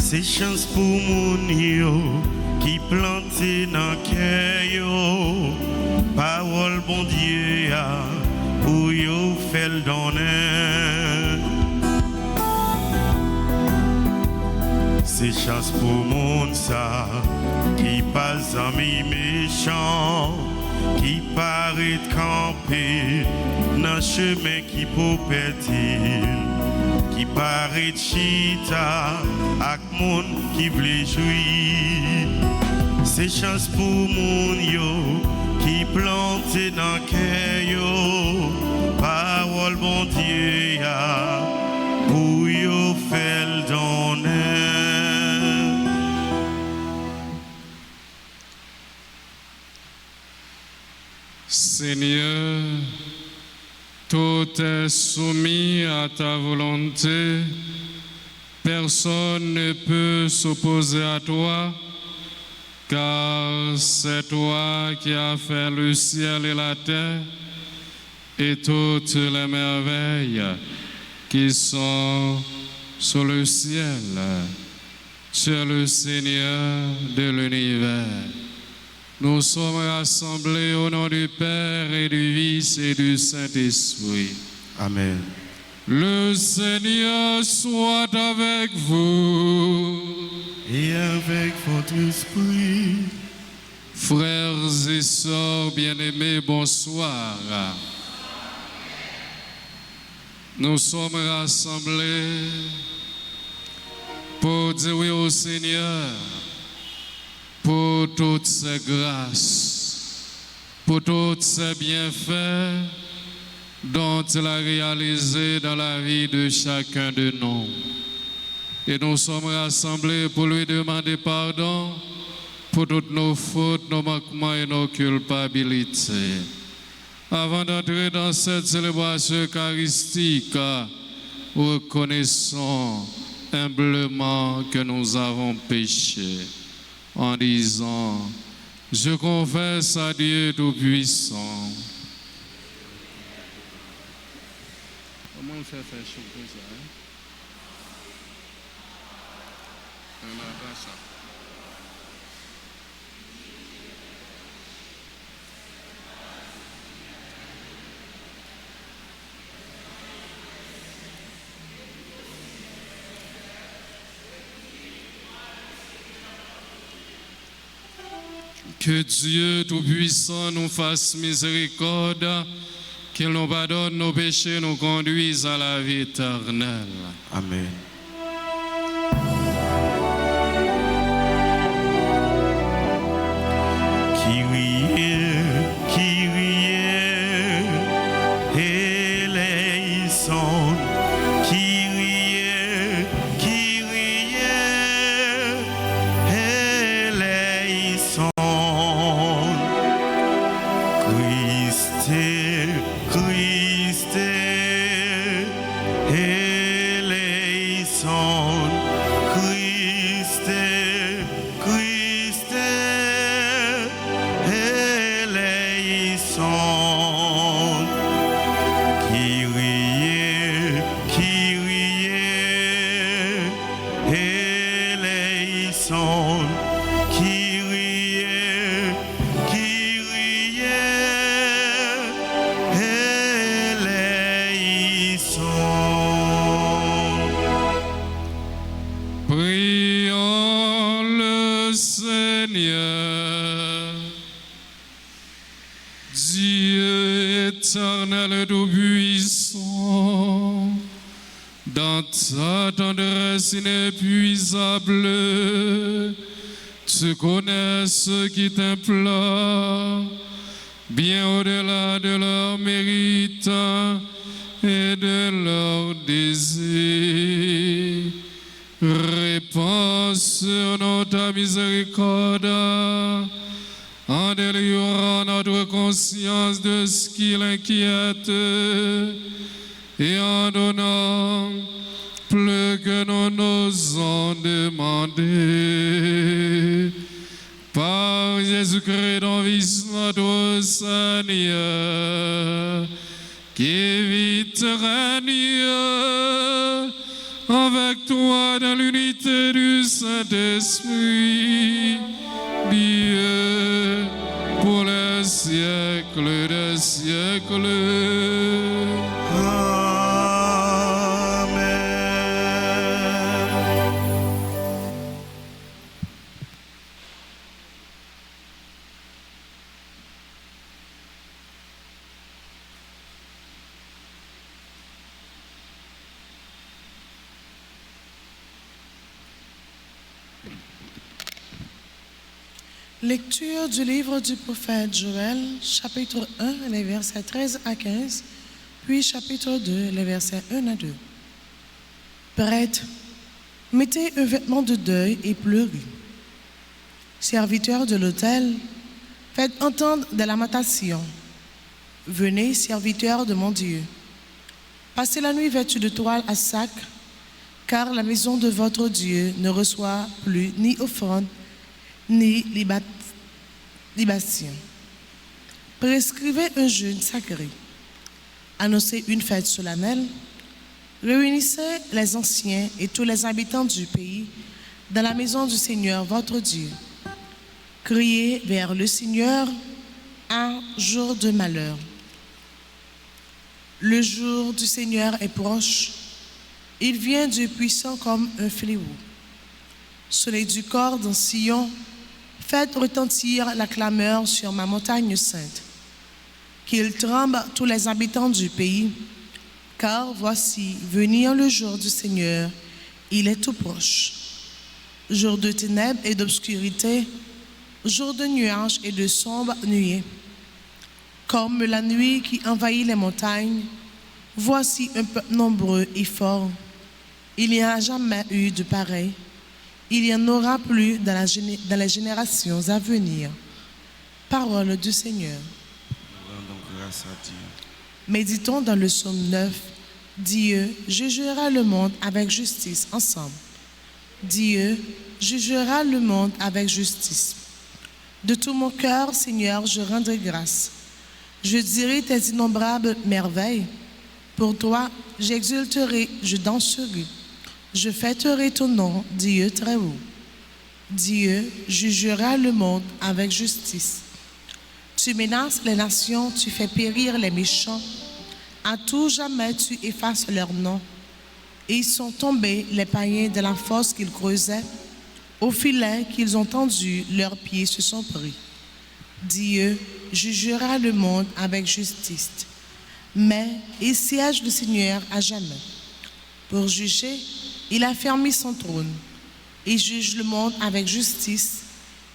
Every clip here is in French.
C'est chance pour mon yo qui planté dans cœur yo. Parole bon Dieu a pour yo fait le donner. C'est chance pour mon ça qui passe amis méchants, qui paraît camper dans chemin qui peut perdre, qui paraît chita ak moun qui vle jouir. C'est chance pour moun yo qui plante dans cœur yo. Parole bon Dieu ya pour yo fait le donner. Seigneur, tout est soumis à ta volonté. Personne ne peut s'opposer à toi, car c'est toi qui as fait le ciel et la terre et toutes les merveilles qui sont sur le ciel. Tu es le Seigneur de l'univers. Nous sommes rassemblés au nom du Père et du Fils et du Saint-Esprit. Amen. Le Seigneur soit avec vous. Et avec votre esprit. Frères et sœurs bien-aimés, bonsoir. Nous sommes rassemblés pour dire oui au Seigneur pour toutes ces grâces, pour tous ces bienfaits dont il a réalisé dans la vie de chacun de nous. Et nous sommes rassemblés pour lui demander pardon pour toutes nos fautes, nos manquements et nos culpabilités. Avant d'entrer dans cette célébration eucharistique, reconnaissons humblement que nous avons péché en disant: je confesse à Dieu Tout-Puissant. Comment on fait chaud comme ça, hein? On attend ça. Que Dieu Tout-Puissant nous fasse miséricorde, qu'il nous pardonne nos péchés, nous conduise à la vie éternelle. Amen. Éternel Tout-Puissant, dans ta tendresse inépuisable, tu connais ceux qui t'implorent, bien au-delà de leur mérite et de leur désir. Répands sur nous ta miséricorde, en délivrant notre conscience de ce qui l'inquiète et en donnant plus que nous n'osons demander. Par Jésus-Christ, ton Fils, notre Seigneur, qui vit règne avec toi dans l'unité l'unité du Saint-Esprit, Dieu, pour les siècles des siècles. Amen. Lecture du livre du prophète Joël, chapitre 1, les versets 13 à 15, puis chapitre 2, les versets 1 à 2. Prêtres, mettez un vêtement de deuil et pleurez. Serviteurs de l'autel, faites entendre des lamentations. Venez, serviteurs de mon Dieu. Passez la nuit vêtus de toile à sac, car la maison de votre Dieu ne reçoit plus ni offrande, ni libation. Prescrivez un jeûne sacré. Annoncez une fête solennelle. Réunissez les anciens et tous les habitants du pays dans la maison du Seigneur votre Dieu. Criez vers le Seigneur un jour de malheur. Le jour du Seigneur est proche. Il vient du puissant comme un fléau. Soleil du corps dans Sion, faites retentir la clameur sur ma montagne sainte. Qu'ils tremblent tous les habitants du pays, car voici venir le jour du Seigneur, il est tout proche. Jour de ténèbres et d'obscurité, jour de nuages et de sombres nuées. Comme la nuit qui envahit les montagnes, voici un peuple nombreux et fort. Il n'y a jamais eu de pareil. Il n'y en aura plus dans les générations à venir. Parole du Seigneur. Rendons grâce à Dieu. Méditons dans le psaume 9. Dieu jugera le monde avec justice ensemble. Dieu jugera le monde avec justice. De tout mon cœur, Seigneur, je rendrai grâce. Je dirai tes innombrables merveilles. Pour toi, j'exulterai, je danserai. Je fêterai ton nom, Dieu très haut. Dieu jugera le monde avec justice. Tu menaces les nations, tu fais périr les méchants. À tout jamais tu effaces leur nom. Et ils sont tombés, les païens, de la fosse qu'ils creusaient. Au filet qu'ils ont tendu, leurs pieds se sont pris. Dieu jugera le monde avec justice. Mais il siège le Seigneur à jamais. Pour juger, il a fermé son trône. Il juge le monde avec justice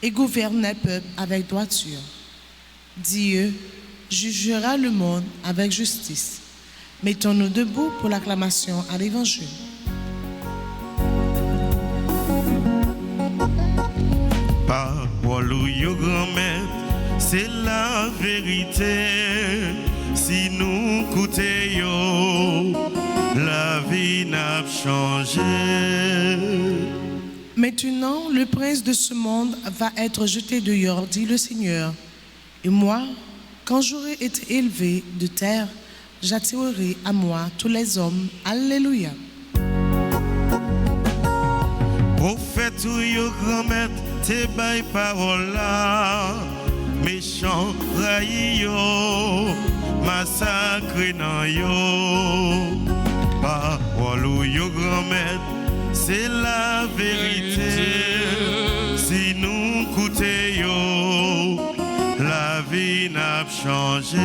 et gouverne les peuples avec droiture. Dieu jugera le monde avec justice. Mettons-nous debout pour l'acclamation à l'Évangile. Parole ou yo grand-mère, c'est la vérité. Si nous écoutons, la vie n'a changé. Maintenant, le prince de ce monde va être jeté dehors, dit le Seigneur. Et moi, quand j'aurai été élevé de terre, j'attirerai à moi tous les hommes. Alléluia. Prophète ou yo grand-mère, te bay parole là. Méchant rayi yo, massacre nan yo. Parole ou yo grand-mère, c'est la vérité. Si nous écoutons yo, la vie n'a changé.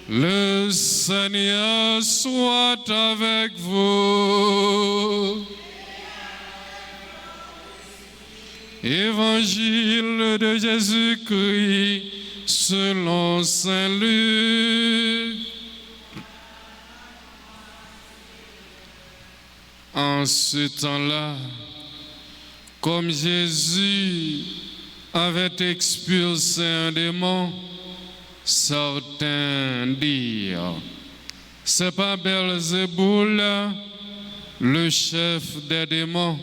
Le Seigneur soit avec vous. Évangile de Jésus-Christ selon Saint Luc. En ce temps-là, comme Jésus avait expulsé un démon, certains dirent: c'est pas Belzéboul, le chef des démons,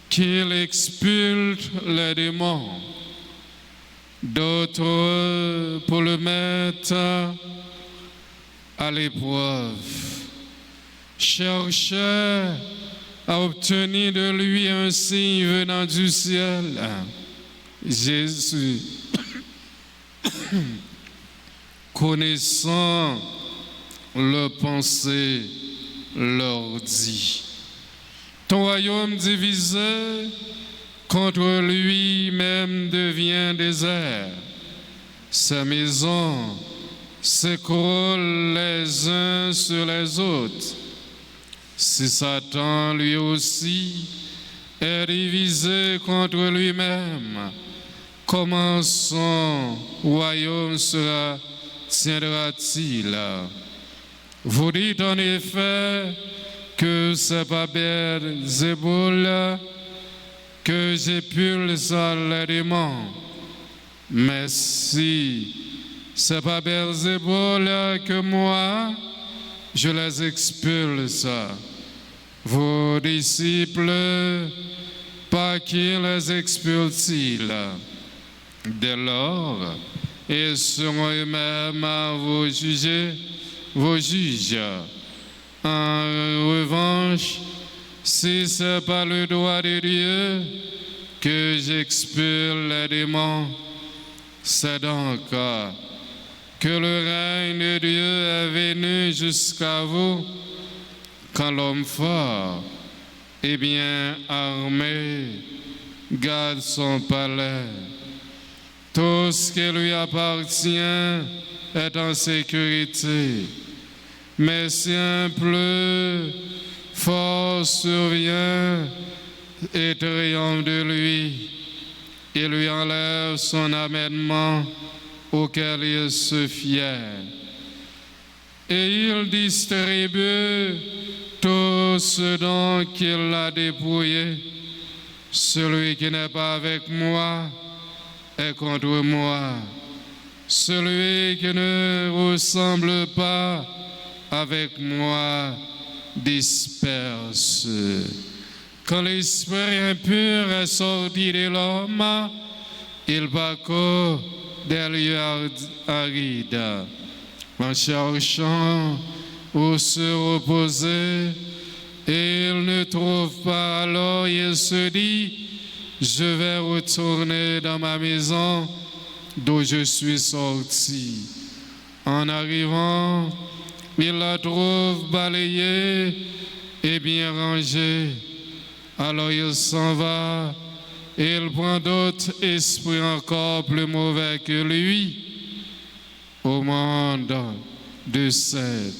qu'il expulse les démons. D'autres, pour le mettre à l'épreuve, cherchaient a obtenu de lui un signe venant du ciel. Jésus, connaissant leur pensée, leur dit: ton royaume divisé contre lui-même devient désert. Sa maison s'écroule les uns sur les autres. Si Satan lui aussi est divisé contre lui-même, comment son royaume tiendra-t-il? Vous dites en effet que c'est par Belzéboul que j'épulse les démons. Mais si c'est par Belzéboul que moi je les expulse, vos disciples, par qui les expulse-t-il? Dès lors, ils seront eux-mêmes vos juges. En revanche, si c'est par le droit de Dieu que j'expulse les démons, c'est donc que le règne de Dieu est venu jusqu'à vous, quand l'homme fort et bien armé garde son palais. Tout ce qui lui appartient est en sécurité. Mais si un plus fort survient et triomphe de lui, il lui enlève son amènement auquel il se fiait. Et il distribue tout ce dont il a dépouillé. Celui qui n'est pas avec moi est contre moi. Celui qui ne ressemble pas avec moi disperse. Quand l'esprit impur est sorti de l'homme, il parcourt des lieux arides, en cherchant où se reposer, et il ne trouve pas. Alors il se dit: je vais retourner dans ma maison d'où je suis sorti. En arrivant, il la trouve balayée et bien rangée. Alors il s'en va et il prend d'autres esprits encore plus mauvais que lui au monde de Sète.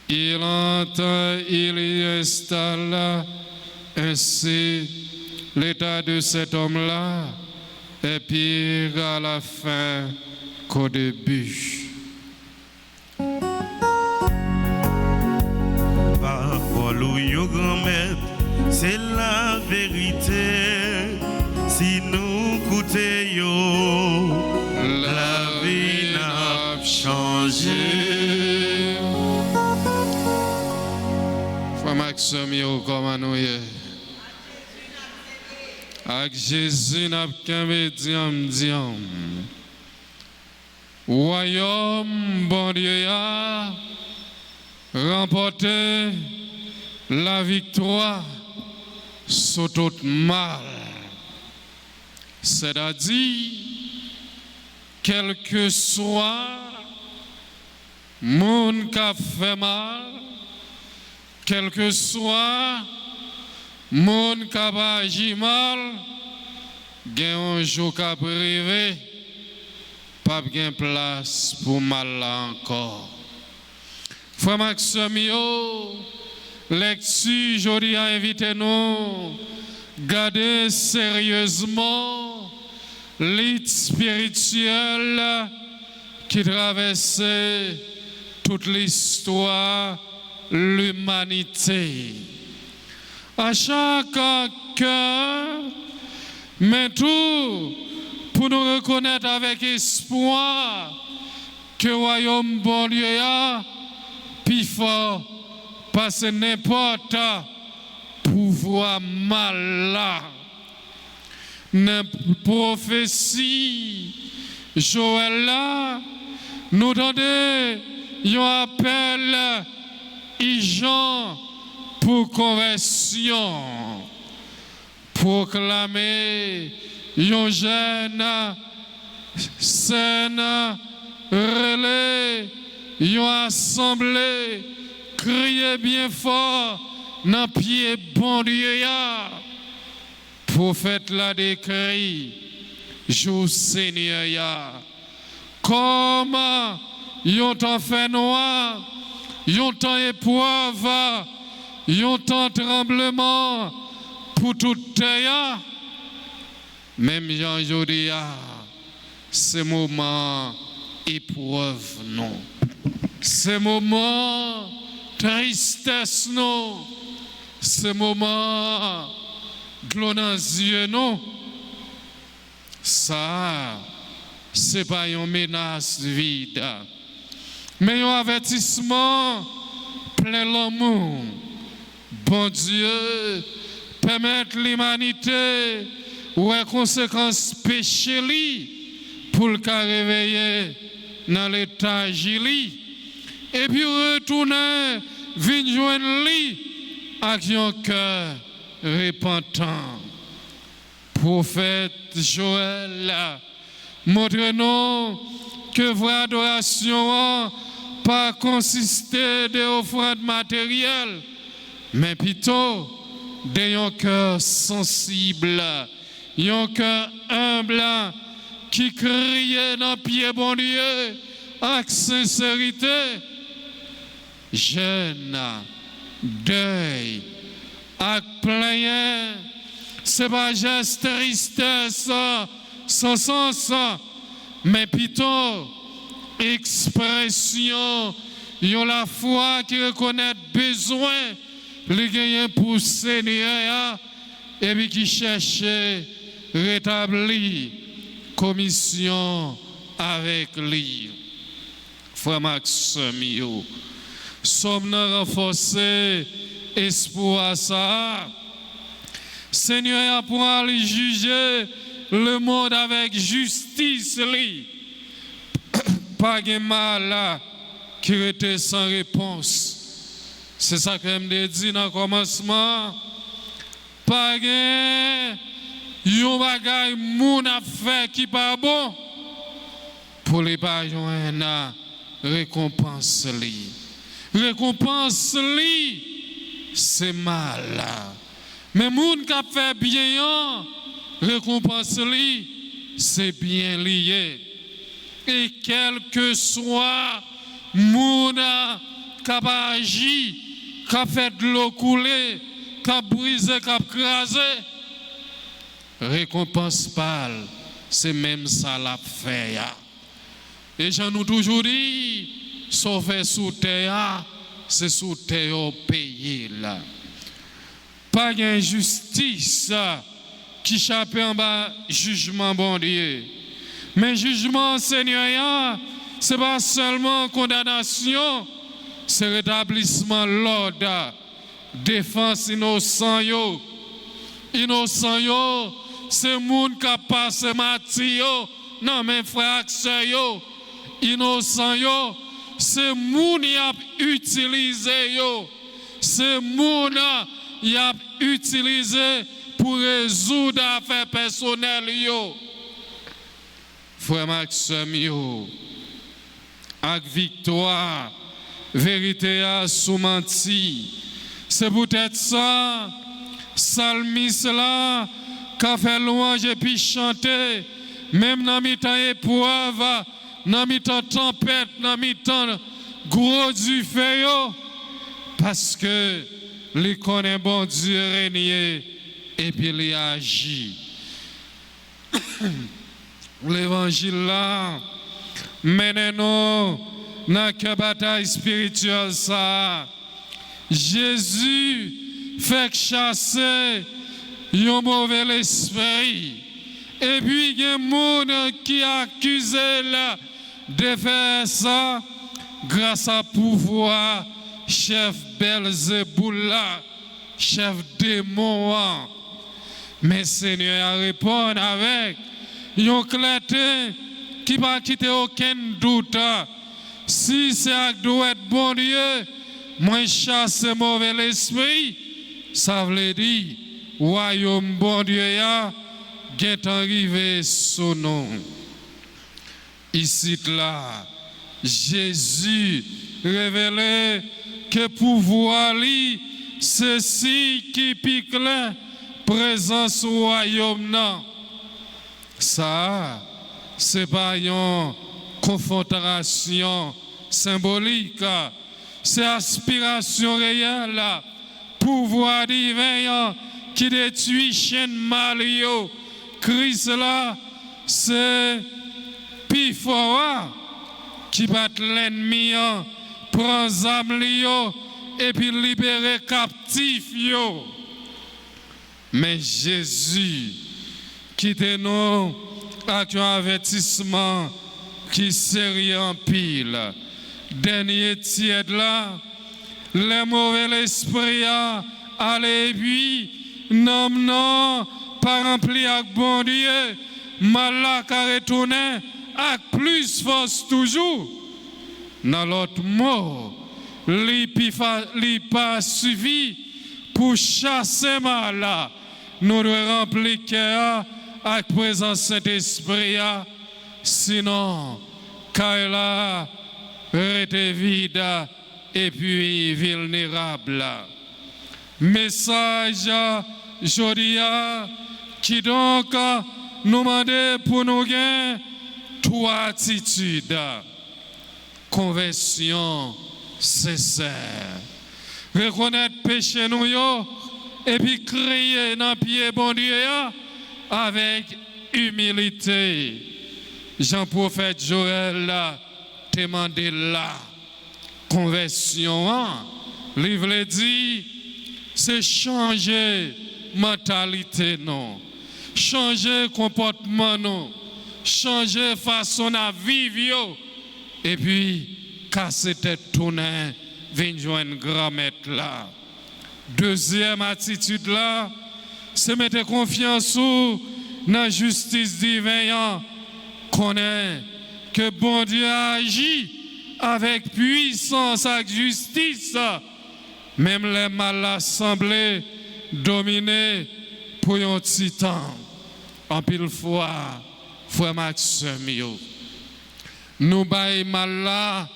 Il entend, il y installe. Ainsi, l'état de cet homme-là est pire à la fin qu'au début. Parole ou yo grand-mère, c'est la vérité. Si nous écoutons, la vie n'a changé. Frère Maxime, yo, comment nous y est? Avec Jésus, n'a qu'un diam. Royaume, bon Dieu, a remporté la victoire sur tout mal. C'est-à-dire, quel que soit monde qui a fait mal, quel que soit monde qui a agi mal, il y a un jour qui a privé, pas de place pour mal là encore. Frère Maxime, lecture, aujourd'hui a invité nous garder sérieusement l'île spirituelle qui traversait toute l'histoire, l'humanité. À chaque cœur, mais tout pour nous reconnaître avec espoir que le royaume bon Dieu a plus fort parce que n'importe pouvoir mal là. N'importe prophétie Joël là nous donne un appel Jean pour conversion, proclamer un jeune scène relais, une assemblée, crier bien fort dans pied bon Dieu ya. Prophète l'a décrit, jour Seigneur ya. Comme yon temps fait noir, yon temps épreuve, yon temps tremblement pour toute terre. Même Jean aujourd'hui, ce moment épreuve non. Ce moment tristesse non. Ce moment gloire dans les yeux non. Ça, c'est pas une menace vide, mais un avertissement plein d'amour. Bon Dieu, permettre l'humanité ou les conséquences péché pour le cas réveiller dans l'état gili et puis retourner venir joindre lui avec un cœur repentant. Prophète Joël, montre-nous que vraie adoration pas consister d'offrandes matérielles, mais plutôt d'un cœur sensible, un cœur humble qui crie dans le pied bon Dieu avec sincérité. Jeune, deuil, avec plein, c'est pas juste tristesse sans sens, mais plutôt expression, il y a la foi qui reconnaît besoin, les gagnants pour Seigneur, et puis qui cherche rétablir commission avec lui. Frère Maxime, sommes-nous renforcés espoir ça. Seigneur a pour aller juger le monde avec justice. Pas de mal qui était sans réponse. C'est ça que je me dis dans le commencement. Pas de yon bagay moun a fait qui pas bon pour les pas joindre récompense li. Récompense li c'est mal. Mais moun qui a fait bien, récompense li c'est bien lié. Et quel que soit moun qui a agi, qui a fait de l'eau couler, qui a brisé, qui a crasé, récompense pâle, c'est même ça la fait. Et j'en ai toujours dit, sauf sous terre, c'est sous terre au pays là. Pas d'injustice qui échappe en bas jugement bon Dieu. Mais jugement Seigneur, c'est pas seulement condamnation, c'est rétablissement l'ordre, défense innocent yo. Innocent yo, c'est moun qui passe matio, non mais frère yo. Innocent yo, c'est moun qui a utilisé yo. C'est moun qui a utilisé pour résoudre affaires personnelles yo. Frère Maxime yo, avec victoire, vérité a sous-menti. C'est peut-être ça, psalmiste là, qui a fait louange et puis chanter, même dans mi-temps épreuve, dans mi-temps tempête, dans mi-temps gros du feu, parce que les connaît bon Dieu régner et puis il agit. L'évangile là, menez-nous dans la bataille spirituelle ça. Jésus fait chasser un mauvais esprit. Et puis il y a des gens qui accusent de faire ça grâce à pouvoir chef Belzéboul, chef démon. Mais Seigneur répond avec une clarté qui ne va quitter aucun doute. Si c'est doit être bon Dieu, moi chasse mauvais esprit, ça veut dire, royaume bon Dieu ya, est arrivé son nom. Ici là, Jésus révélait que pouvoir lui, ceci qui pique la présence au royaume non. Ça, c'est pas une confrontation symbolique, c'est aspiration réelle, pouvoir divin qui détruit chaîne malio. Christ là, c'est plus fort qui bat l'ennemi, prend âme et puis libérer captif yo. Mais Jésus qui te nous avec un avertissement qui sérieux en pile. Dernier tiède là, les mauvais esprits allez puis non pas rempli avec bon Dieu, mal là qu'a retourné avec plus force toujours. Dans l'autre mot, li pas suffit pour chasser mal là. Nous devons remplir cœur avec présence Saint-Esprit, sinon, car là, reste vide et puis vulnérable. Message Jodia qui donc nous demande pour nous gagner trois attitudes. Conversion sincère. Reconnaître péché nous et puis crier dans le pied bon Dieu avec humilité. Jean-prophète Joël a demandé la conversion. Livre dit, c'est changer mentalité non, changer comportement non, changer façon à vivre et puis casser tête tourner, venir joindre grand maître là. Deuxième attitude là, c'est mettre confiance dans la justice divine, connaît que bon Dieu agit avec puissance et justice, même les mal assemblés dominés pour un petit temps. En pile fois, frère Maxime, nous baillons mal là,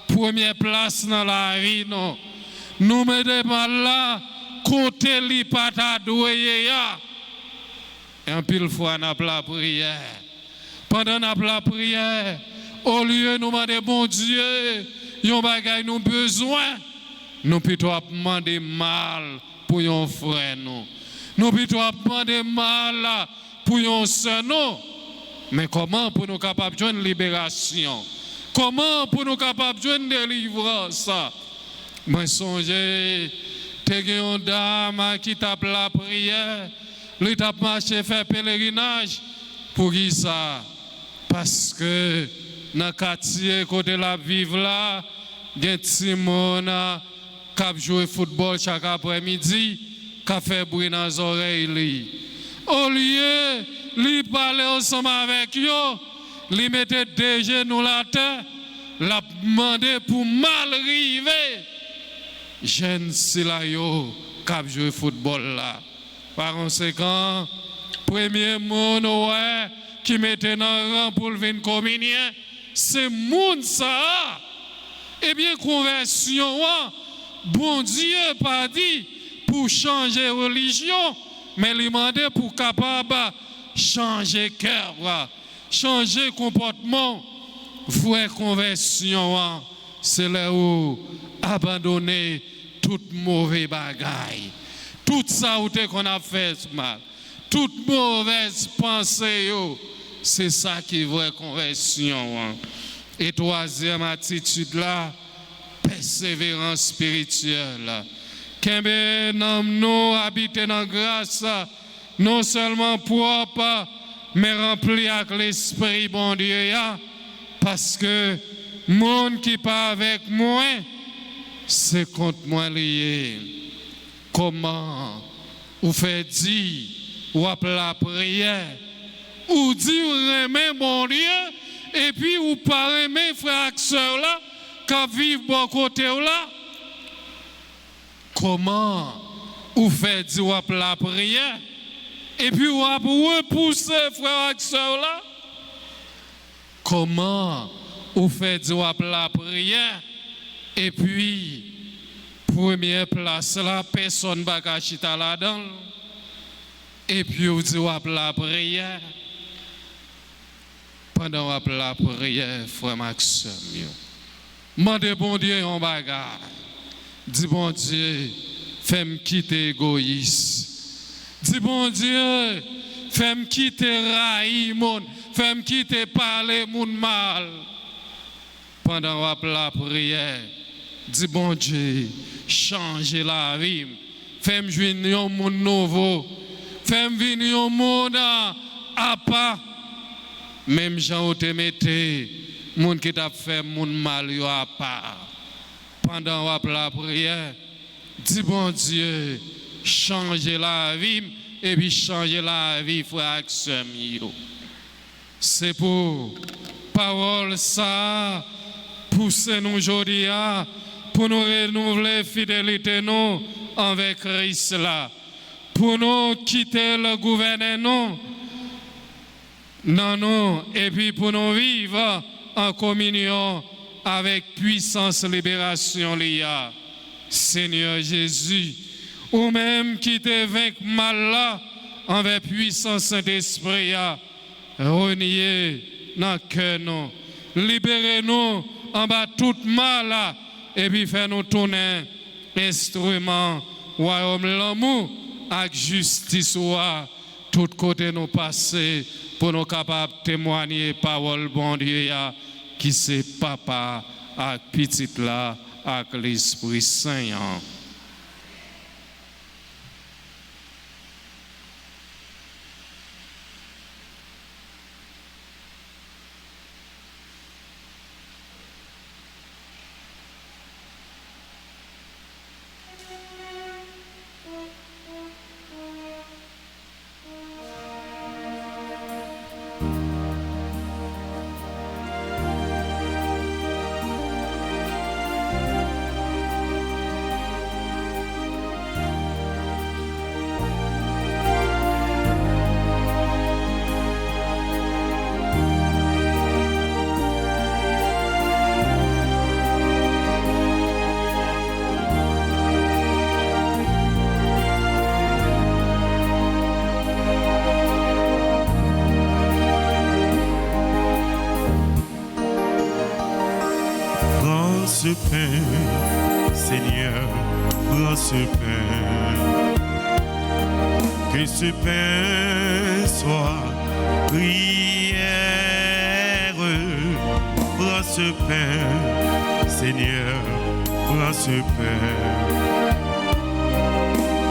première place dans la vie, non. Nous mettons mal là, côté li pata doué ya. Et en pile fois, n'a la prière. Pendant la prière, au lieu de nous demander, bon Dieu, yon bagay nous besoin, nous plutôt demander mal pour yon frère nous. Nous plutôt demander mal pour yon sœur nous. Mais comment pour nous capables de joindre libération? Comment pour nous capables de joindre délivrance? Moi songe, t'es une dame qui tape la prière, lui tape marché faire pèlerinage. Pour qui ça? Parce que dans le quartier côté la vive là, il y a des gens qui jouent au football chaque après-midi, qui fait bruit dans les oreilles. Au lieu de parler ensemble avec eux, ils mettent des genoux la terre, la demander pour mal arriver. Jeune Silayo qui joue au football là. Par conséquent, premier mot qui mettait dans le rang pour le vin communien, c'est moun ça. Eh bien, conversion, bon Dieu pas dit pour changer religion, mais il demandé pour capable changer cœur, changer comportement. Vraie conversion, c'est là où abandonner toute mauvaise bagaille, tout ça qu'on a fait mal, toute mauvaise pensée, c'est ça qui est vraie conversion. Et troisième attitude là, persévérance spirituelle. Qu'un nous habiter dans la grâce, non seulement propre, mais rempli avec l'esprit bon Dieu, parce que monde qui pas avec moi, c'est contre moi lié. Comment vous faites dire, ou après la prière, ou dit ou remet mon Dieu, et puis ou pas remet frère et soeur là, qui vivent bon côté là, comment vous faites la prière et puis vous repoussez frère et sœur là? Comment vous faites la prière et puis première place là, personne ne va chita là-dedans et puis vous dites la prière pendant la prière frère Maxime. Mandez bon Dieu en bagarre. Dis bon Dieu, fais-moi quitter l'égoïsme. Dis bon Dieu, fais-moi quitter raïr monde, fais-moi quitter parler monde mal. Pendant la prière, dis bon Dieu, changer la vie. Fais-moi venir un monde nouveau. Fais-moi venir un monde à pas. Même gens te mettez, monde qui t'a fait monde mal yo à part. Pendant la prière, dis bon Dieu, changer la vie et puis changer la vie frère et c'est pour parole ça pousser nous aujourd'hui pour nous renouveler fidélité nous envers Christ là, pour nous quitter le gouvernement non et puis pour nous vivre en communion avec puissance libération l'IA. Seigneur Jésus, ou même qui te vainc mal là, avec puissance Saint-Esprit, reniez dans le cœur nous, libérez-nous en bas tout mal là, et puis fais-nous tourner instrument, royaume l'amour, avec justice, tout côté nous passer, pour nous capables de témoigner parole bon Dieu, qui c'est papa, avec petit là, avec l'Esprit Saint. ce pain, Seigneur, prends ce pain. Que ce pain soit prière. Prends ce pain, Seigneur, prends ce pain.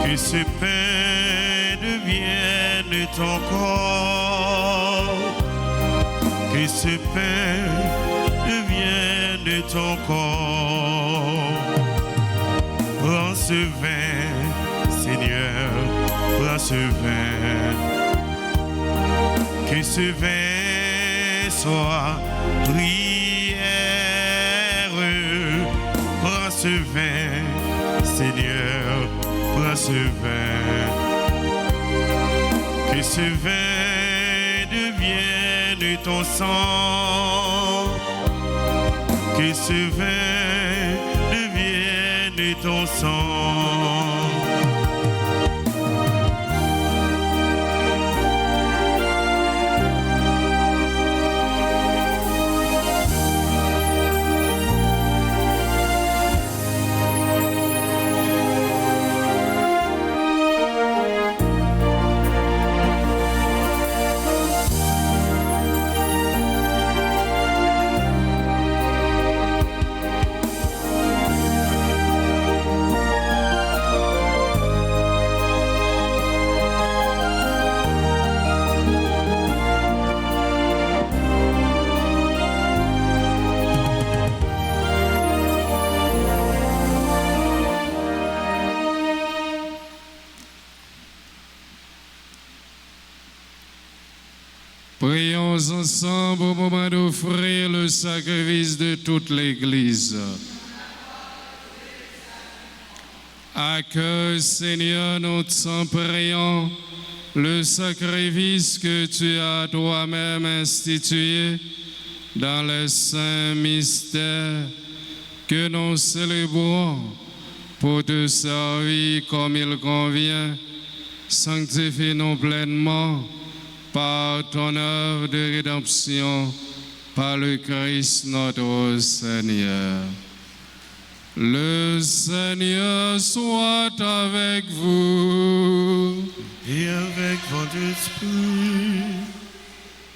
Que ce pain devienne ton corps. Que ce pain devienne ton corps. Prends ce vin, Seigneur, prends ce vin. Que ce vin soit prière. Prends ce vin, Seigneur, prends ce vin. Que ce vin devienne ton sang. Que ce vin devienne ton sang. Prions ensemble au moment d'offrir le sacrifice de toute l'Église. Accueille, Seigneur, nous t'en prions, le sacrifice que tu as toi-même institué dans les saints mystères que nous célébrons pour te servir comme il convient. Sanctifie-nous pleinement par ton œuvre de rédemption, par le Christ notre Seigneur. Le Seigneur soit avec vous. Et avec votre esprit,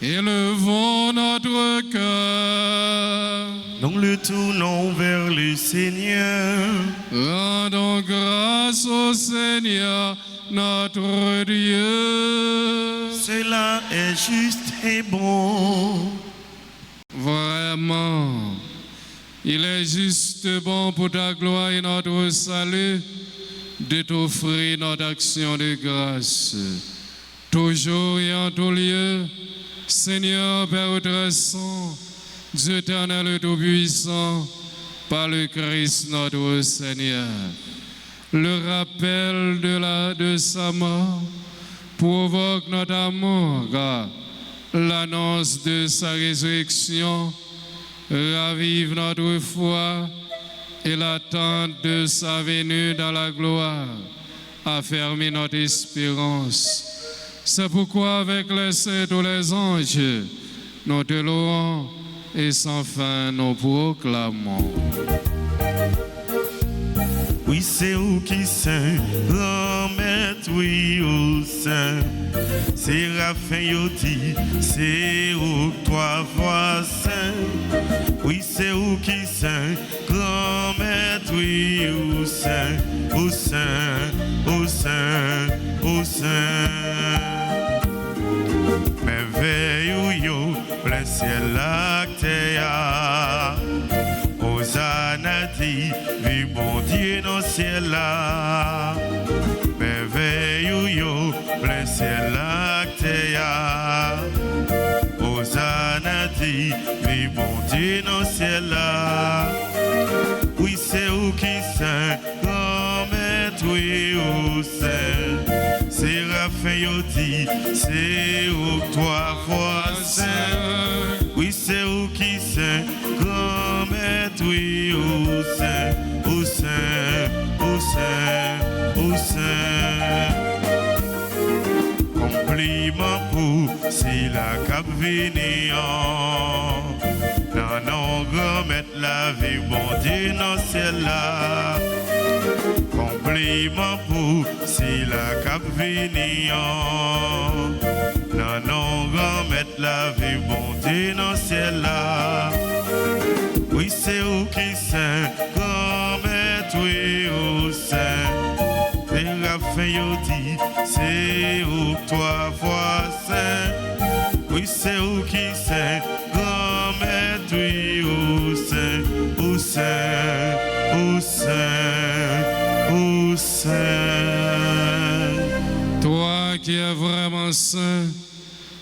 Élevons notre cœur. nous le tournons vers le Seigneur. Rendons grâce au Seigneur, notre Dieu. Cela est juste et bon. Vraiment, il est juste bon pour ta gloire et notre salut de t'offrir notre action de grâce. Toujours et en tout lieu, Seigneur Père très saint, Dieu éternel et tout-puissant, par le Christ notre Seigneur. Le rappel de sa mort provoque notre amour, car l'annonce de sa résurrection ravive notre foi et l'attente de sa venue dans la gloire affermit notre espérance. C'est pourquoi avec les saints et tous les anges, nous te louons et sans fin nous proclamons. Oui, c'est où qui saint, remettre oui au saint. C'est Raphaël Yoti, c'est où toi vois saint. Oui, c'est où qui saint, remettre oui au saint, au saint, au saint, au saint. Merveille ou yo, plein ciel lactéa. Hosanna dit, vive bon Dieu dans le ciel là. Merveille ou yo, plein ciel lactéa. Hosanna dit, vive bon Dieu dans le ciel là. Oui, c'est où qui saint, remettre oui au saint. C'est Raphaël Yoti, c'est où toi fois saint. Oui, c'est où qui saint, remettre oui au saint, au saint, au saint, au saint. Compliment pour si la cap venant. Non, remettre la vie, bon Dieu, dans le ciel là. Compliment pour si la cap venant. Non, remettre la vie, bon Dieu, dans le ciel là. Oui, c'est où qui saint, remettre oui au saint. C'est Raphaël Yoti, c'est où toi fois saint. Oui, c'est où qui saint, remettre oui au saint, au saint, au saint, au saint. Toi qui es vraiment saint,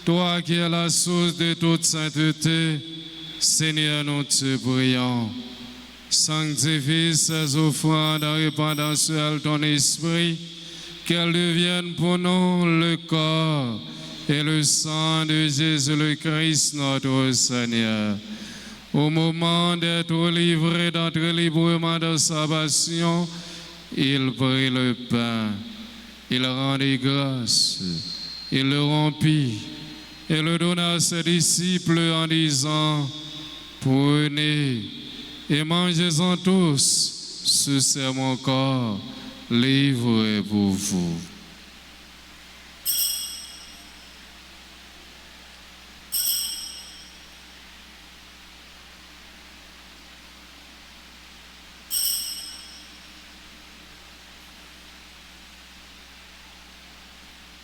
toi qui es la source de toute sainteté, Seigneur, nous te prions. Sanctifie ces offrandes en répandant sur elles ton esprit, qu'elles deviennent pour nous le corps et le sang de Jésus le Christ, notre Seigneur. Au moment d'être livré, d'entrer librement dans sa passion, il prit le pain, il rendit grâce, il le rompit et le donna à ses disciples en disant: prenez et mangez-en tous, ceci est mon corps livré pour vous.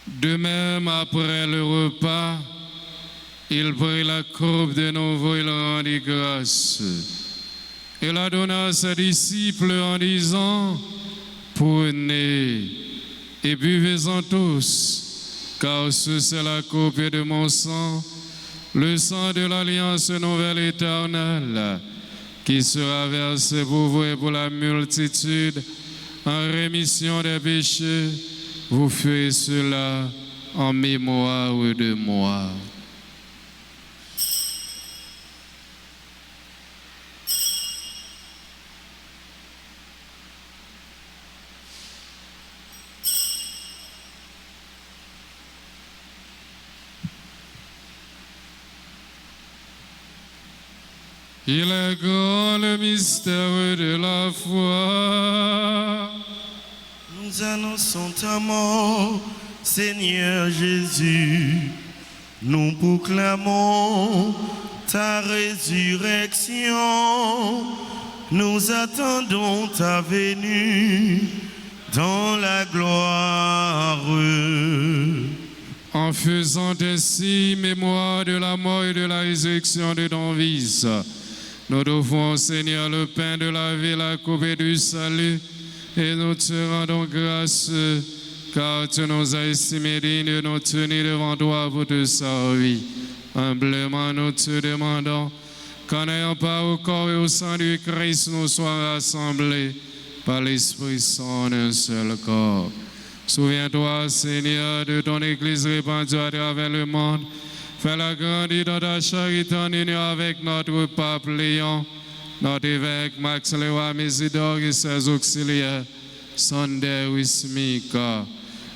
De même, après le repas, il prit la coupe de nouveau, il rendit grâce. Il la donna à ses disciples en disant: prenez et buvez-en tous, car ceci est la coupe de mon sang, le sang de l'alliance nouvelle éternelle, qui sera versé pour vous et pour la multitude en rémission des péchés, vous faites cela en mémoire de moi. Il est grand le mystère de la foi. Nous annonçons ta mort, Seigneur Jésus. Nous proclamons ta résurrection. Nous attendons ta venue dans la gloire. En faisant ainsi mémoire de la mort et de la résurrection de ton Fils, nous devons, Seigneur, le pain de la vie, la coupe du salut, et nous te rendons grâce, car tu nous as estimés dignes de nous tenir devant toi pour te servir. Humblement, nous te demandons qu'en ayant part au corps et au sang du Christ, nous soyons rassemblés par l'Esprit Saint d'un seul corps. Souviens-toi, Seigneur, de ton Église répandue à travers le monde. Fais-la grandir dans ta charité en union avec notre pape Léon, notre évêque Max Léoa Mésidor et ses auxiliaires, Sander Wismika,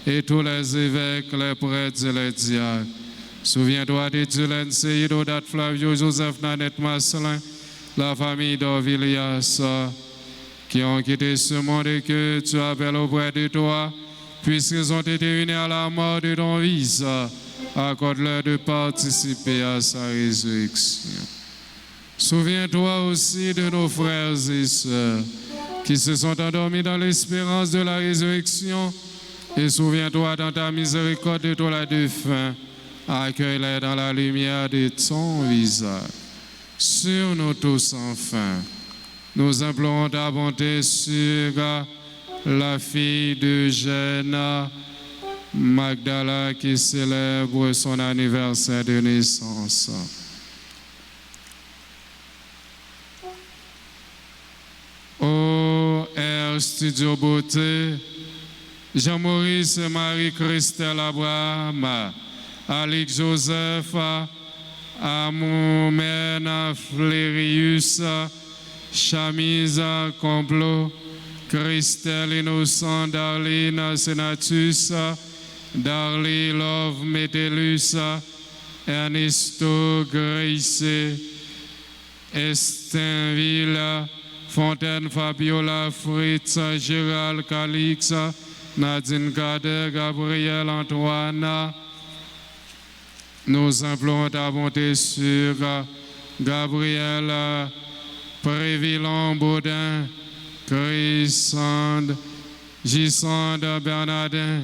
et tous les évêques, les prêtres et les diacres. Souviens-toi de Tulène Seido, Dat Flavio, Joseph Nanette Marcelin, la famille d'Orvilias, qui ont quitté ce monde et que tu appelles auprès de toi, puisqu'ils ont été unis à la mort de ton Fils. Accorde-leur de participer à sa résurrection. Souviens-toi aussi de nos frères et sœurs qui se sont endormis dans l'espérance de la résurrection, et souviens-toi dans ta miséricorde de tous les défunts. Accueille-les dans la lumière de ton visage. Sur nous tous enfin, nous implorons ta bonté sur la fille de Jenna Magdala qui célèbre son anniversaire de naissance. Au R Studio Beauté, Jean-Maurice et Marie-Christelle Abraham, Alix Joseph, Amoumena Flérius, Chamisa Complot, Christelle Innocent, Darlene Senatus, Darly Love Metellus, Ernesto Grace, Estinville, Fontaine Fabiola, Fritz, Gérald Calix, Nadine Kader, Gabriel Antoine. Nous implorons ta bonté sur Gabriel Prévilon Baudin, Chrysande, Gisande Bernardin,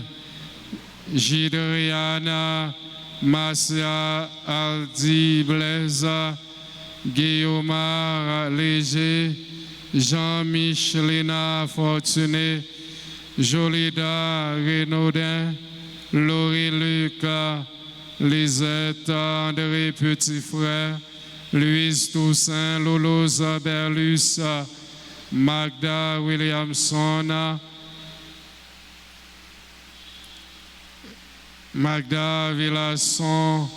Gidriana, Marcia Aldi Blaise, Guillaume Léger, Jean-Michelina Fortuné, Jolida Renaudin, Laurie Lucas, Lisette André Petit Frère, Louise Toussaint, Lolo Zaberlus, Magda Williamson, Magda Villasson,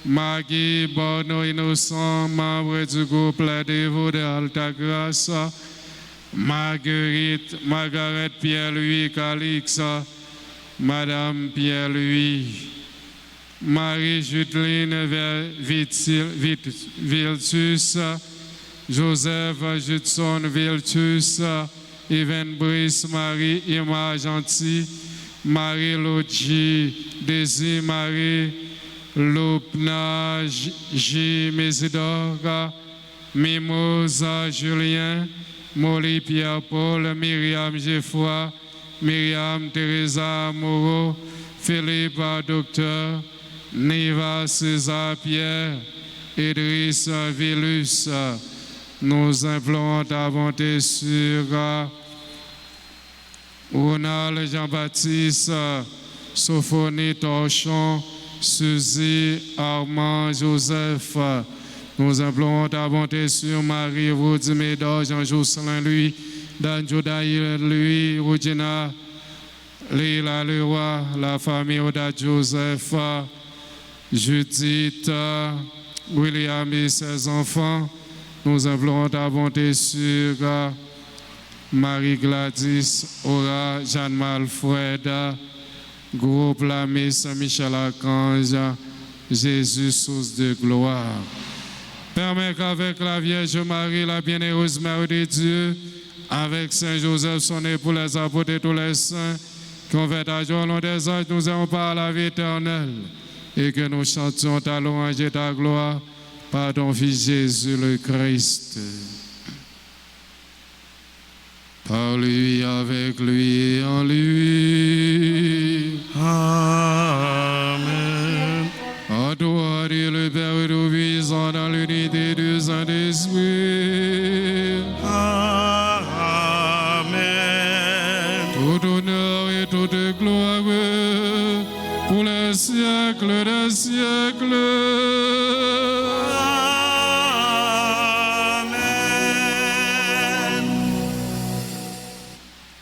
Maggie Borno Innocent, membre du groupe La Dévot de Altagrace, Marguerite Pierre-Louis Calix, Madame Pierre-Louis, Marie-Judeline Viltus, Joseph Judson Viltus, Yvaine Brice, Marie-Irma Gentil, Marie-Lodji, Désir Marie, Lopna J. Mésidor, Mimosa Julien, Molly Pierre-Paul, Myriam Geoffroy, Myriam Teresa Moreau, Philippe Docteur, Niva César Pierre, Idriss Villus. Nous implorons ta bonté sur Ronald Jean-Baptiste, Sophonie Torchon, Suzy Armand Joseph. Nous implorons ta bonté sur Marie Vaudimé Jean-Jocelyn Louis, Dan Jodaï, Louis, Regina, Leila Leroy, la famille Oda Joseph, Judith, William et ses enfants. Nous implorons ta bonté sur Marie Gladys, Aura, Jeanne Malfred, Groupe Lamé, Saint-Michel Archange, Jésus, source de gloire. Permets qu'avec la Vierge Marie, la bienheureuse Mère de Dieu, avec Saint Joseph, son époux, les apôtres et tous les saints, qu'on fait à jour au long des âges, nous ayons par la vie éternelle, et que nous chantions ta louange et ta gloire par ton Fils Jésus le Christ. Par lui, avec lui et en lui. Amen. À toi, Dieu le Père, et nous visons dans l'unité du Saint-Esprit. Amen. Tout honneur et toute gloire pour les siècles des siècles.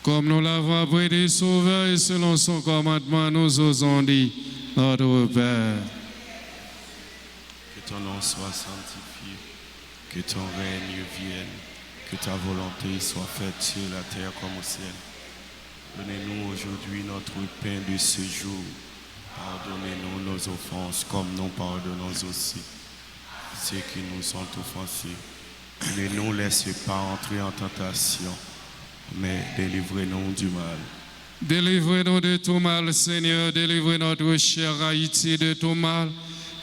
Comme nous l'avons appris des sauveurs et selon son commandement, nous osons dire, notre Père. Que ton nom soit sanctifié, que ton règne vienne, que ta volonté soit faite sur la terre comme au ciel. Donnez-nous aujourd'hui notre pain de ce jour. Pardonnez-nous nos offenses comme nous pardonnons aussi ceux qui nous ont offensés. Ne nous laissez pas entrer en tentation, mais délivrez-nous du mal. Délivrez-nous de tout mal, Seigneur. Délivrez notre chère Haïti de tout mal.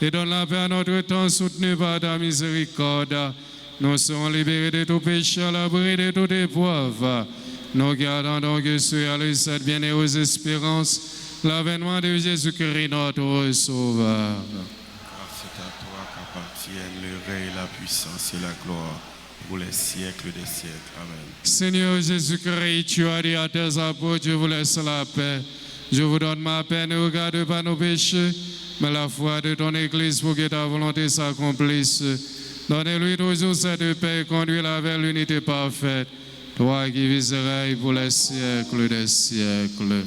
Et donne la paix à notre temps soutenu par ta miséricorde. Nous serons libérés de tout péché, à l'abri de toute épreuve. Nous gardons donc sur cette bienheureuse espérance, l'avènement de Jésus-Christ, notre Sauveur. Car c'est à toi qu'appartiennent le règne, la puissance et la gloire pour les siècles des siècles. Amen. Seigneur Jésus-Christ, tu as dit à tes apôtres, je vous laisse la paix. Je vous donne ma paix, ne regarde pas nos péchés, mais la foi de ton Église pour que ta volonté s'accomplisse. Donnez-lui toujours cette paix et conduis-la vers l'unité parfaite. Toi qui vis et règnes pour les siècles des siècles.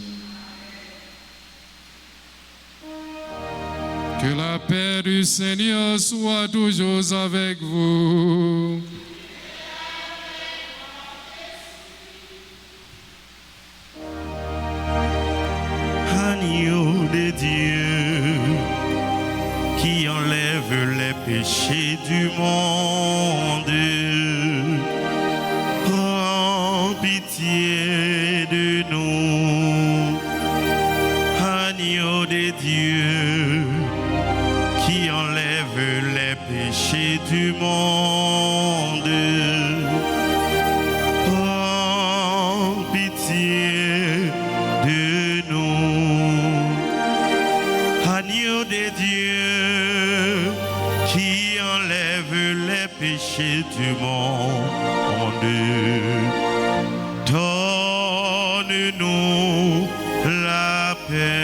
Que la paix du Seigneur soit toujours avec vous. Agneau de Dieu, qui enlève les péchés du monde, prends pitié de nous. Agneau de Dieu, qui enlève les péchés du monde, prends pitié de nous. Agneau de Dieu, qui enlève les péchés du monde, donne-nous la paix.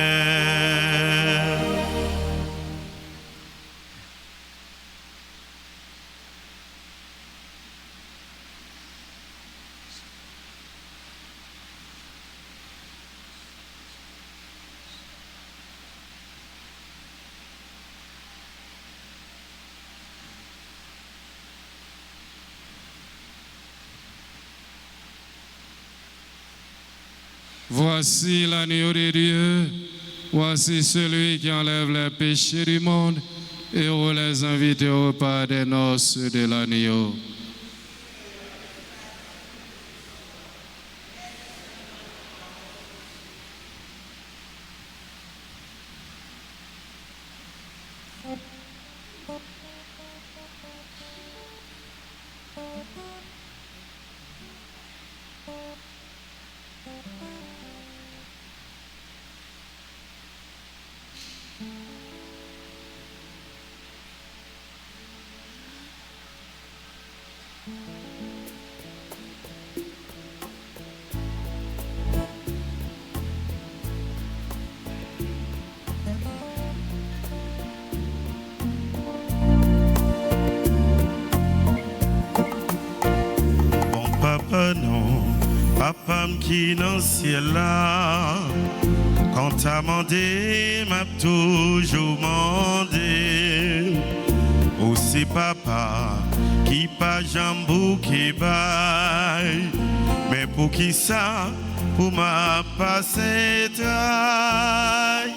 Voici l'agneau de Dieu, voici celui qui enlève les péchés du monde, et heureux les invités au repas des noces de l'agneau. qui dans le ciel là, quand t'as mandé, m'a toujours mandé. Oh, c'est papa qui pas jambou qui baille, mais pour qui ça, pour ma passer traille.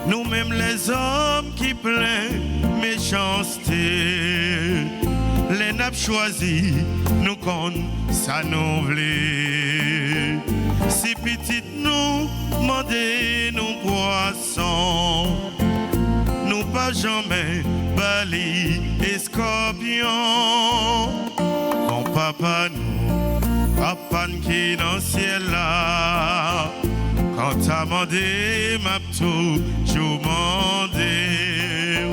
Nous-mêmes les hommes qui plaignent méchanceté, les nappes choisis, nous qu'on ça nous voulait. Si petit nous mandez nos poissons, nous pas jamais bali et scorpions. Mon papa nous, papa qui dans le ciel là, quand t'as mandé m'a toujours mandé.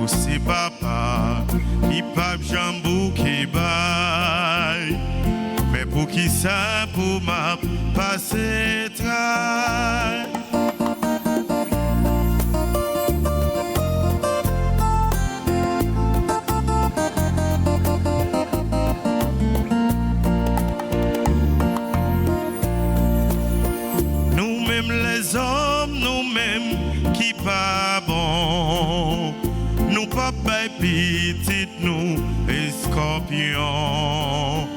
Aussi papa qui pas jambou qui baille, mais pour qui ça pour m'a passer traille. Nous-mêmes les hommes, nous-mêmes qui pas bon, nous pas petit nous et scorpions.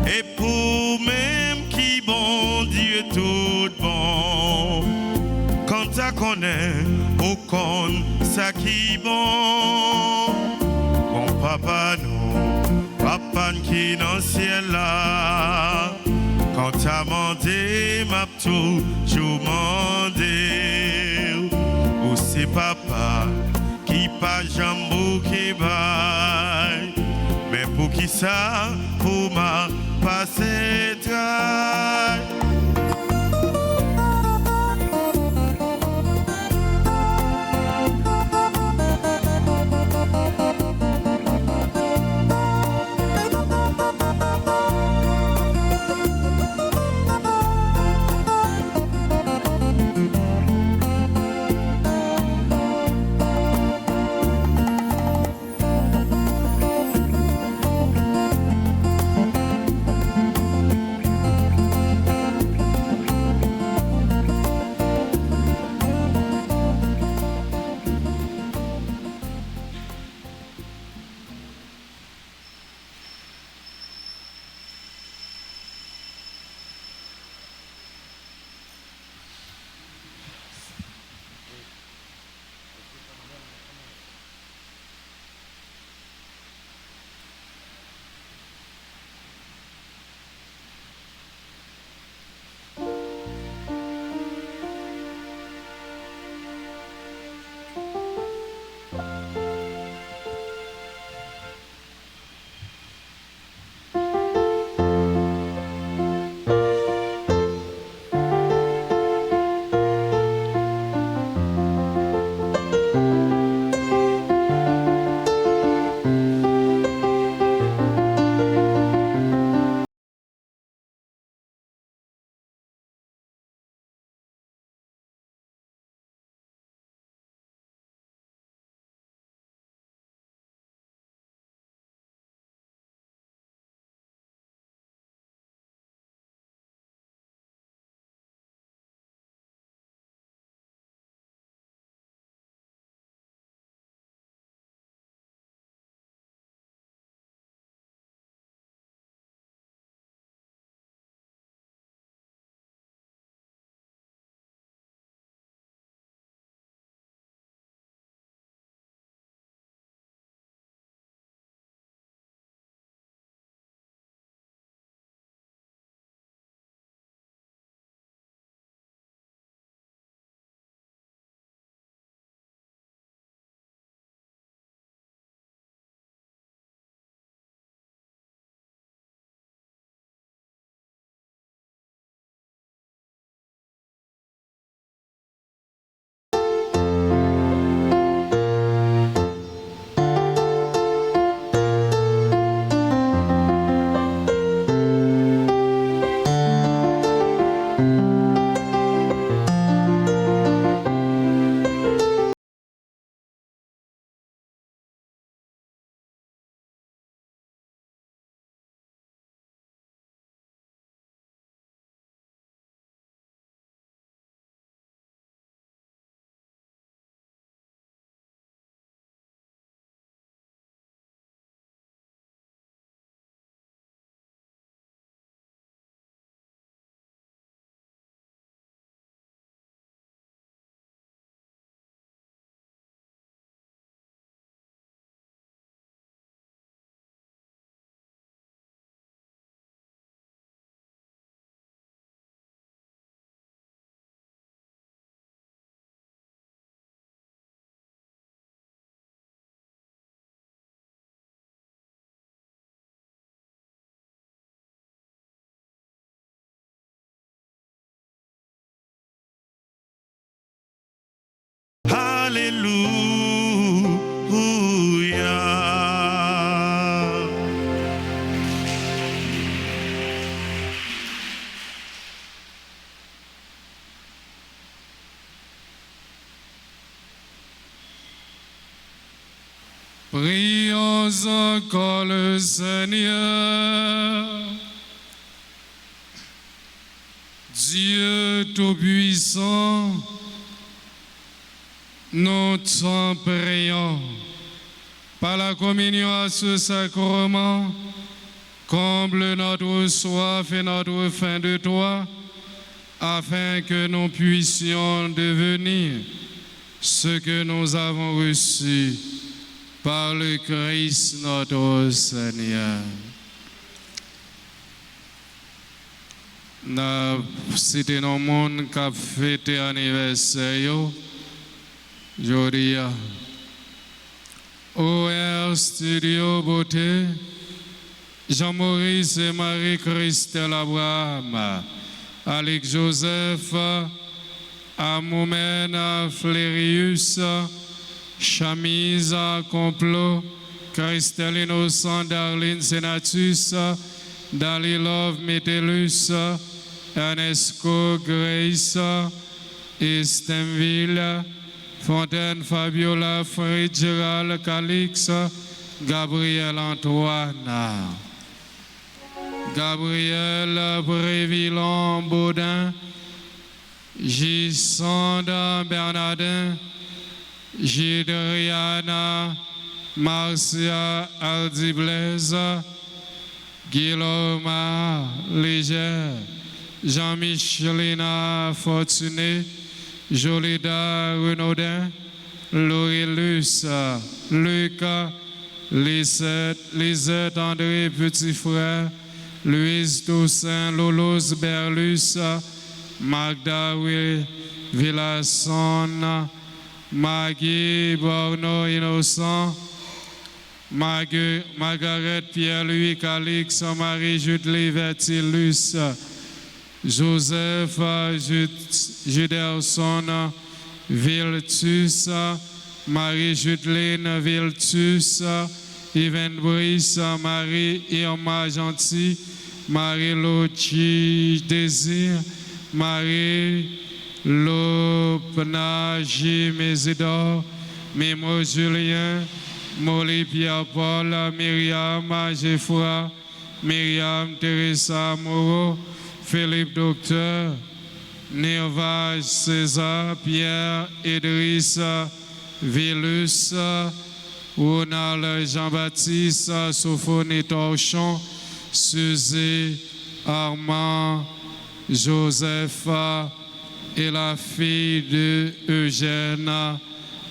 Et pour même qui bon Dieu tout bon, quand ça connaît au con ça qui bon. Bon papa nous, papa qui dans le ciel là, quand t'as mandé m'a toujours mandé. Ou c'est papa qui pas jambou qui baille, mais pour qui ça, pour ma passer traille. Alléluia. Prions encore le Seigneur. Dieu Tout-Puissant, nous t'en prions. Par la communion à ce sacrement, comble notre soif et notre faim de toi, afin que nous puissions devenir ce que nous avons reçu par le Christ notre Seigneur. C'était dans le monde qui a fêté l'anniversaire. Aujourd'hui, OR Studio Beauté, Jean-Maurice et Marie-Christelle Abraham, Alex Joseph, Amoumène Flérius, Chamise Complot, Christelle Innocent, Darlene Senatus, Dalilov Metellus, Ernesco Grace, Estemville, Fontaine Fabiola, Fred Gérald Calix, Gabriel Antoine, Gabriel Brévillon Baudin, Gisonde Bernardin, Gidriana Marcia Aldi Blaise, Guillaume Léger, Jean-Michelina Fortuné, Jolida Renaudin, Laurelus, Lucas, Lisette André Petit Frère, Louise Toussaint Lolos Berlus, Magda Villasson, Maggie Borno Innocent, Margaret Pierre-Louis Calix, Marie-Judelie Vertilus, Joseph Juderson Viltus, Marie-Judeline Viltus, Yvaine Brice, Marie-Irma Gentil, Marie-Lochi Désir, Marie-Lopna J. Mésidor, Mimo Julien, Molly Pierre-Paul, Myriam Geoffroy, Myriam Teresa Moreau, Philippe Docteur, Nirvaj César, Pierre Idriss Villus, Ronald Jean-Baptiste, Sophonie Torchon, Suzy Armand, Joseph et la fille de Eugène,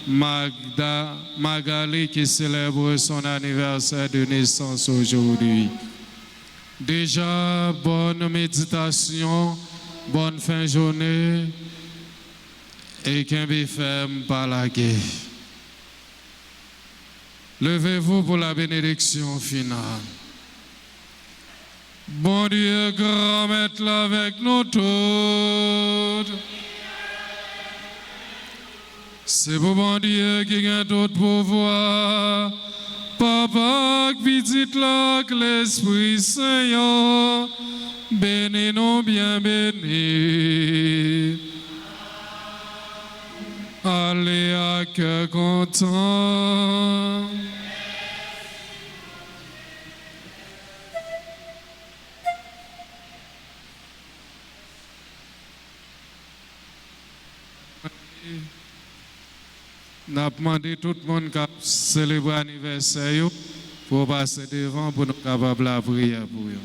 Magali, qui célèbre son anniversaire de naissance aujourd'hui. Déjà, bonne méditation, bonne fin de journée et qu'un ferme par la guerre. Levez-vous pour la bénédiction finale. Bon Dieu, grand maître avec nous tous. C'est pour bon Dieu qui a tout pouvoir. Papa, petit là, que l'Esprit Saint, bénis nous bien bénis. Allez à cœur content. Nous avons demandé tout le monde qui a célébré l'anniversaire pour passer devant pour nous capables de prier pour eux.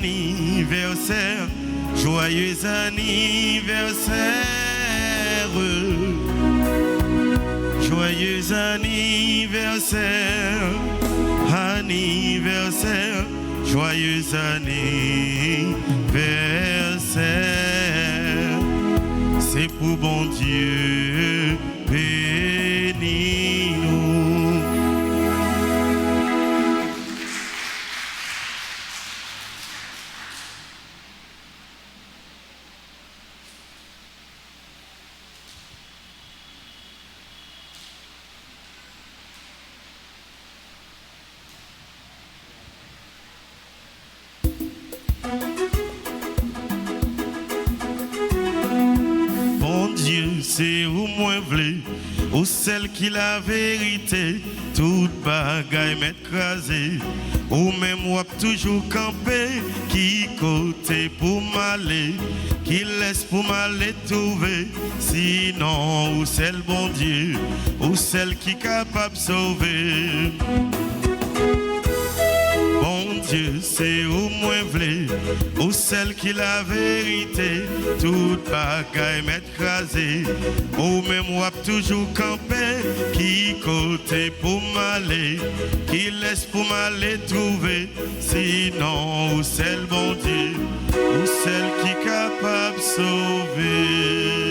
anniversaire, joyeux anniversaire, joyeux anniversaire, anniversaire, joyeux anniversaire. C'est pour bon Dieu, bénis-nous. Bon Dieu, c'est où moi v'lé, ou celle qui la vérité, toute bagaille m'écraser, ou même wap toujours camper, qui côté pour m'aller, qui laisse pour m'aller trouver, sinon ou celle bon Dieu, ou celle qui capable sauver. Bon Dieu, c'est où moi v'lé, ou celle qui la vérité, toute bagaille m'écraser, ou même wap toujours camper, qui côté pour m'aller, qui laisse pour m'aller trouver, sinon ou celle bon Dieu, ou celle qui capable sauver.